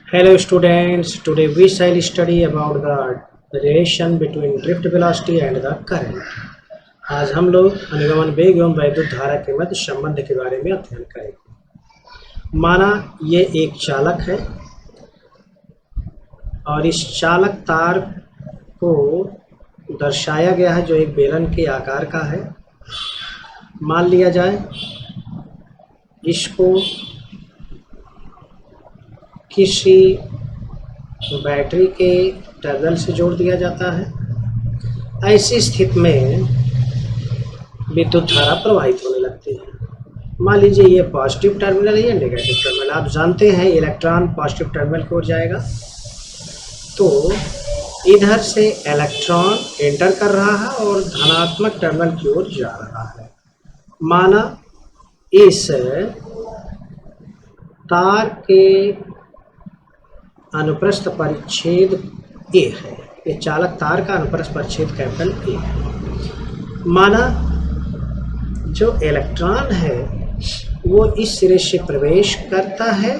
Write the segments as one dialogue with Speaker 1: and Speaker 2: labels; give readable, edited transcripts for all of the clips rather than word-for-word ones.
Speaker 1: Hello students, today we shall study about the relation between drift velocity and the current. आज हम लोग अनुगमन वेग एवं वैद्युत धारा के मध्य संबंध के बारे में अध्ययन करेंगे। माना ये एक चालक है और इस चालक तार को दर्शाया गया है जो एक बेलन के आकार का है। मान लिया जाए इसको किसी बैटरी के टर्मिनल से जोड़ दिया जाता है। ऐसी स्थिति में विद्युत धारा प्रवाहित होने लगती है। मान लीजिए ये पॉजिटिव टर्मिनल है या नेगेटिव टर्मिनल। आप जानते हैं इलेक्ट्रॉन पॉजिटिव टर्मिनल की ओर जाएगा, तो इधर से इलेक्ट्रॉन एंटर कर रहा है और धनात्मक टर्मिनल की ओर जा रहा है। माना इस तार के अनुप्रस्थ परिच्छेद ए है, ये चालक तार का अनुप्रस्थ परिच्छेद कैपिटल ए है। माना जो इलेक्ट्रॉन है वो इस सिरे से प्रवेश करता है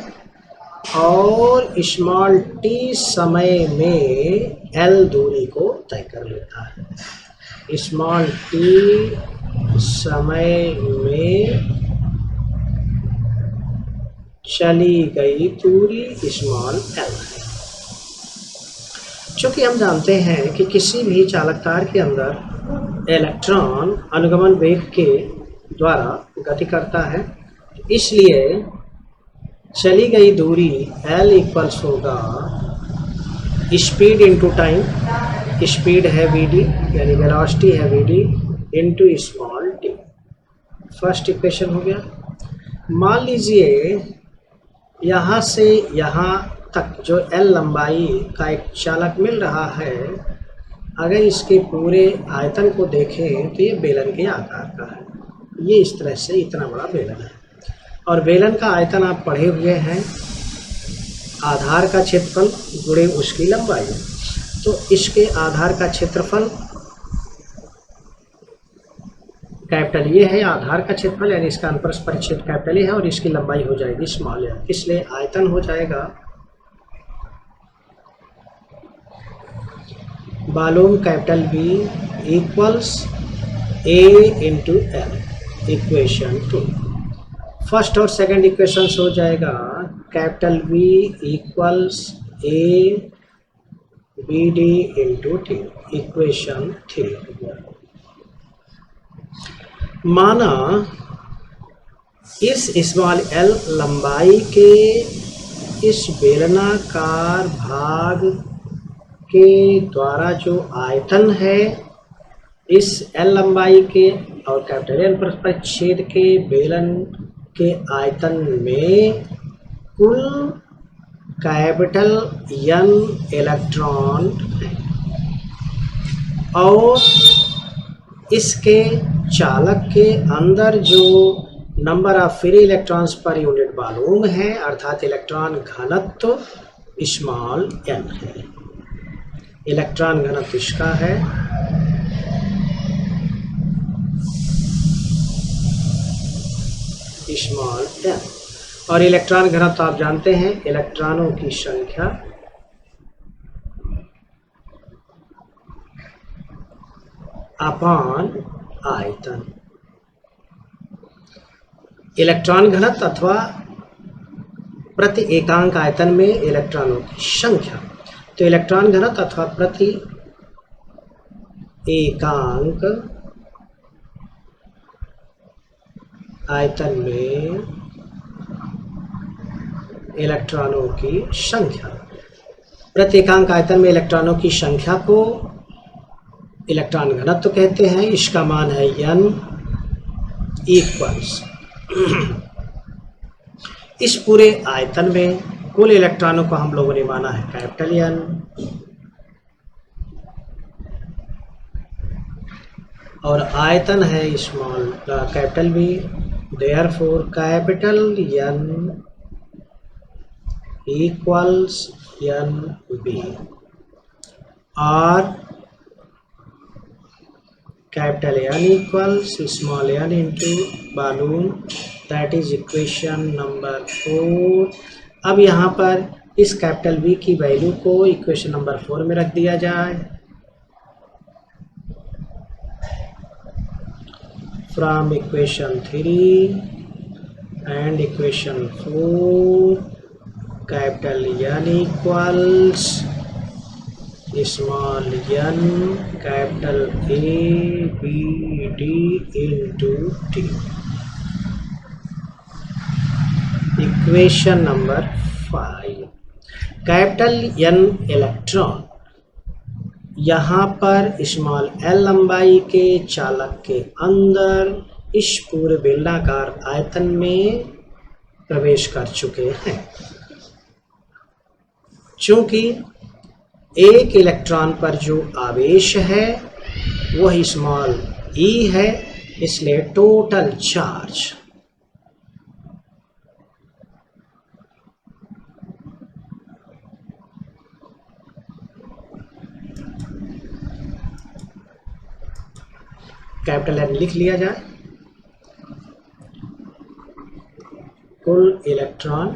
Speaker 1: और स्मॉल टी समय में एल दूरी को तय कर लेता है। स्मॉल टी समय में चली गई दूरी स्मॉल एल है। चूँकि हम जानते हैं कि किसी भी चालक तार के अंदर इलेक्ट्रॉन अनुगमन वेग के द्वारा गति करता है, इसलिए चली गई दूरी L इक्वल्स होगा स्पीड इंटू टाइम। स्पीड है वीडी यानी वेलोसिटी है v d into small t. First equation हो गया। मान लीजिए यहाँ से यहाँ तक जो L लंबाई का एक चालक मिल रहा है, अगर इसके पूरे आयतन को देखें तो ये बेलन के आकार का है। ये इस तरह से इतना बड़ा बेलन है और बेलन का आयतन आप पढ़े हुए हैं, आधार का क्षेत्रफल गुणे उसकी लंबाई। तो इसके आधार का क्षेत्रफल कैपिटल ये है, आधार का क्षेत्रफल यानी इसका अनुप्रस्थ परिच्छेद कैपिटल ये है और इसकी लंबाई हो जाएगी स्मॉल एल। इसलिए आयतन हो जाएगा volume capital b equals a into l. Equation 2 first और सेकंड इक्वेशन हो जाएगा capital b equals a b d into t. Equation 3। माना इस स्मॉल एल लंबाई के इस बेलनाकार भाग के द्वारा जो आयतन है, इस एल लंबाई के और कैपिटल एल परिच्छेद के बेलन के आयतन में कुल कैपिटल एन इलेक्ट्रॉन है और इसके चालक के अंदर जो number of free electrons per unit volume है, अर्थात इलेक्ट्रॉन घनत्व स्मॉल एन है। इलेक्ट्रॉन घनत्व इसका है स्मॉल एन और इलेक्ट्रॉन घनत्व आप जानते हैं इलेक्ट्रॉनों की संख्या अपॉन आयतन। इलेक्ट्रॉन घनत्व अथवा प्रति एकांक आयतन में इलेक्ट्रॉनों की संख्या। तो इलेक्ट्रॉन घनत्व अथवा प्रति एकांक आयतन में इलेक्ट्रॉनों की संख्या। प्रति एकांक आयतन में इलेक्ट्रॉनों की संख्या को इलेक्ट्रॉन घनत्व कहते हैं। इसका मान है n इक्वल्स इस पूरे आयतन में कुल इलेक्ट्रॉनों को हम लोगों ने माना है कैपिटल एन और आयतन है small capital b. Therefore capital n equals n b और capital n equals small n into volume, that is equation number 4। अब यहाँ पर इस कैपिटल V की वैल्यू को इक्वेशन नंबर 4 में रख दिया जाए। From equation 3 and equation 4 capital N equals small n capital A B D into T। Equation number 5, capital N electron यहाँ पर स्मॉल l लंबाई के चालक के अंदर इस पूरे बेलनाकार आयतन में प्रवेश कर चुके हैं। चूंकि एक इलेक्ट्रॉन पर जो आवेश है वह स्मॉल e है, इसलिए टोटल चार्ज कैपिटल N लिख लिया जाए। कुल electron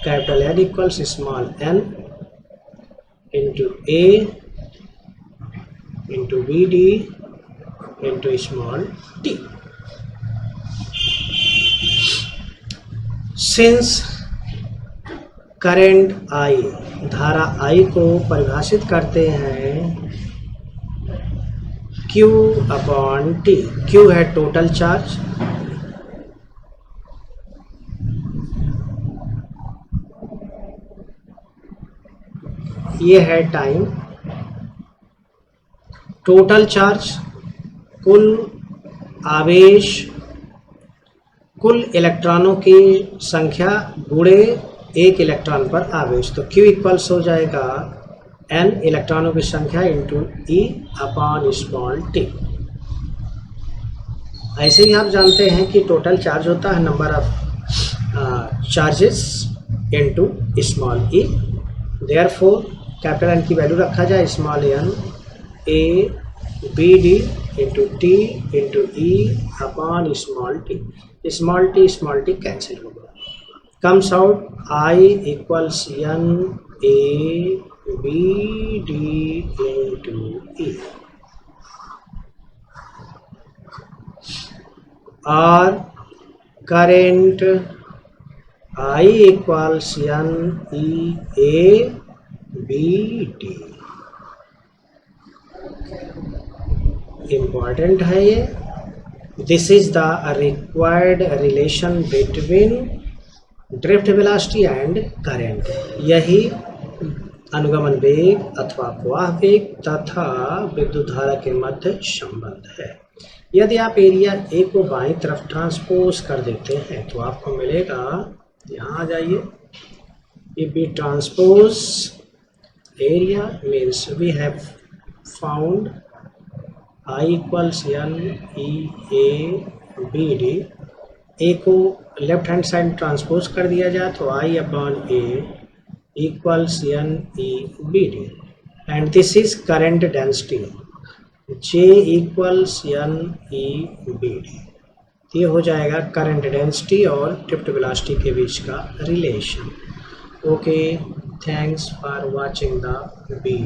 Speaker 1: capital N equals small n into A into BD into small t। Since current I, धारा I को परिभाषित करते हैं Q अपॉन T। Q है टोटल चार्ज, ये है टाइम। टोटल चार्ज कुल आवेश, कुल इलेक्ट्रॉनों की संख्या गुणे एक इलेक्ट्रॉन पर आवेश, तो Q इक्वल्स हो जाएगा N इलेक्ट्रॉनों की संख्या into E upon small t। ऐसे ही आप जानते हैं कि टोटल चार्ज होता है number of charges into small e। Therefore capital N की वैल्यू रखा जाए small n A B D into T into E upon small t cancel होगा। Comes out I equals n A B D into E और current I equals n E A B D। Important है ये। This is the required relation between drift velocity and current. यही अनुगमन वेग अथवा प्रवाह वेग तथा विद्युत धारा के मध्य संबंध है। यदि आप एरिया ए को बाईं तरफ ट्रांसपोज कर देते हैं तो आपको मिलेगा, यहाँ आ जाइए, if we transpose area means we have found I equals n E A B D। ए को लेफ्ट हैंड साइड ट्रांसपोज कर दिया जाए तो I upon A equals n E B D and this is current density J equals n E B D। ये हो जाएगा current density और drift velocity के बीच का relation. Okay, thanks for watching the video.